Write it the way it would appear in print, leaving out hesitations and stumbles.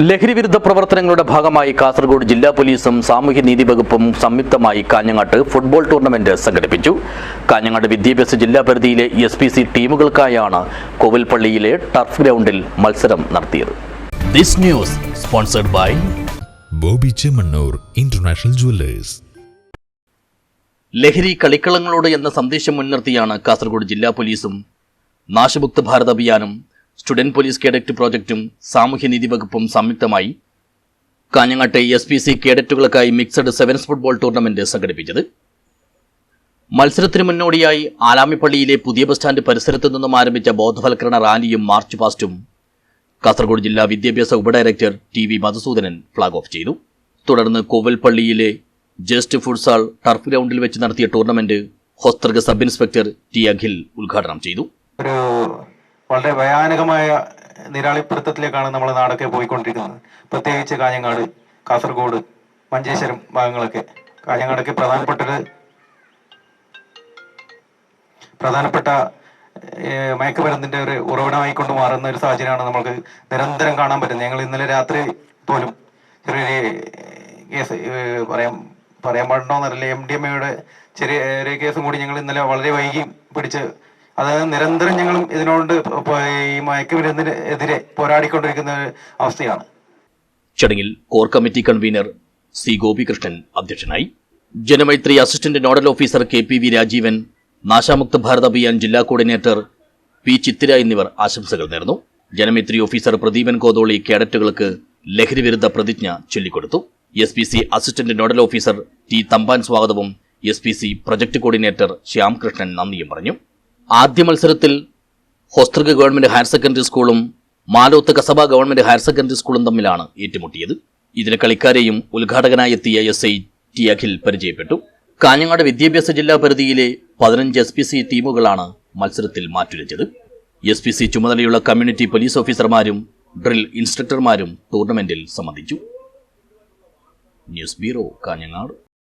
ലഹരിവിരുദ്ധ പ്രവർത്തനങ്ങളുടെ ഭാഗമായി കാസർഗോഡ് ജില്ലാ പോലീസും സാമൂഹ്യനീതി വകുപ്പും സംയുക്തമായി കാഞ്ഞങ്ങാട്ട് ഫുട്ബോൾ ടൂർണമെന്റ് സംഘടിപ്പിച്ചു. കാഞ്ഞങ്ങാട് വിദ്യാഭ്യാസ ജില്ലാ പരിധിയിലെ SPC ടീമുകൾക്കായാണ് കോവിൽപ്പള്ളിയിലെ ടർഫ് ഗ്രൗണ്ടിൽ മത്സരം നടത്തിയത്. This news sponsored by Boby Chemmanur international jewellers. ലഹരി കളിക്കളങ്ങളോട് എന്ന സന്ദേശം മുൻനിർത്തിയാണ് കാസർഗോഡ് ജില്ലാ പോലീസും നാശമുക്ത ഭാരത് അഭിയാനും സ്റ്റുഡന്റ് പോലീസ് കേഡറ്റ് പ്രോജക്റ്റും സാമൂഹ്യനീതി വകുപ്പും സംയുക്തമായി കാഞ്ഞങ്ങാട്ടെ SPC കേഡറ്റുകൾക്കായി മിക്സഡ് സെവൻസ് ഫുട്ബോൾ ടൂർണമെന്റ് സംഘടിപ്പിച്ചത്. മത്സരത്തിന് മുന്നോടിയായി ആലാമിപ്പള്ളിയിലെ പുതിയ ബസ് സ്റ്റാൻഡ് പരിസരത്തു നിന്നും ആരംഭിച്ച ബോധവൽക്കരണ റാലിയും മാർച്ച് പാസ്റ്റും കാസർഗോഡ് ജില്ലാ വിദ്യാഭ്യാസ ഉപഡയറക്ടർ TV മധുസൂദനൻ ഫ്ളാഗ് ഓഫ് ചെയ്തു. തുടർന്ന് കോവിൽപ്പള്ളിയിലെ ജസ്റ്റ് ഫുട്സാൾ ടർഫ് ഗ്രൗണ്ടിൽ വെച്ച് നടത്തിയ tournament Hosdurg sub inspector T Akhil ഉദ്ഘാടനം ചെയ്തു. വളരെ ഭയാനകമായ നിരാളിപ്പിടുത്തത്തിലേക്കാണ് നമ്മുടെ നാടൊക്കെ പോയിക്കൊണ്ടിരിക്കുന്നത്. പ്രത്യേകിച്ച് കാഞ്ഞങ്ങാട്, കാസർഗോഡ്, മഞ്ചേശ്വരം ഭാഗങ്ങളൊക്കെ. കാഞ്ഞങ്ങാടൊക്കെ പ്രധാനപ്പെട്ട മയക്കുമരുന്നിന്റെ ഒരു ഉറവിടമായിക്കൊണ്ട് മാറുന്ന ഒരു സാഹചര്യമാണ് നമുക്ക് നിരന്തരം കാണാൻ പറ്റുന്നത്. ഞങ്ങൾ ഇന്നലെ രാത്രി പോലും ചെറിയൊരു കേസ് പറയാൻ പാടുണ്ടോന്നറിയില്ല, MDMA ചെറിയ കേസും കൂടി ഞങ്ങൾ ഇന്നലെ വളരെ വൈകി പിടിച്ച്, അതായത് നിരന്തരം ഞങ്ങളും ഇതിനോട് ഈ മയക്കുമരുന്നിനെതിരെ പോരാടിക്കൊണ്ടിരിക്കുന്ന അവസ്ഥയാണ്. ചടങ്ങിൽ core committee convener C Gopikrishnan അധ്യക്ഷനായി. Janamaithri assistant nodal officer KPV Rajeevan, Nashamukta Bharat Abhiyan ജില്ലാ കോർഡിനേറ്റർ P ചിത്തിര എന്നിവർ ആശംസകൾ നേർന്നു. ജനമൈത്രി ഓഫീസർ പ്രദീപൻ കോതോളി കേഡറ്റുകൾക്ക് ലഹരി വിരുദ്ധ പ്രതിജ്ഞ ചൊല്ലിക്കൊടുത്തു. SPC assistant nodal officer T Thampan സ്വാഗതവും SPC project coordinator Shyam Krishnan നന്ദിയും പറഞ്ഞു. ആദ്യ മത്സരത്തിൽ ഹോസ്തർഗ ഗവൺമെന്റ് ഹയർ സെക്കൻഡറി സ്കൂളും Maloth Kasaba government higher secondary സ്കൂളും തമ്മിലാണ് ഏറ്റുമുട്ടിയത്. ഇതിന് കളിക്കാരെയും ഉദ്ഘാടകനായി എത്തിയ SI T അഖിൽ പരിചയപ്പെട്ടു. കാഞ്ഞങ്ങാട് വിദ്യാഭ്യാസ ജില്ലാ പരിധിയിലെ 15 SPC ടീമുകളാണ് മത്സരത്തിൽ മാറ്റുരച്ചത്. SPC ചുമതലയുള്ള കമ്മ്യൂണിറ്റി പോലീസ് ഓഫീസർമാരും ഡ്രിൽ ഇൻസ്ട്രക്ടർമാരും ടൂർണമെന്റിൽ സംബന്ധിച്ചു. News bureau, Kanhangad.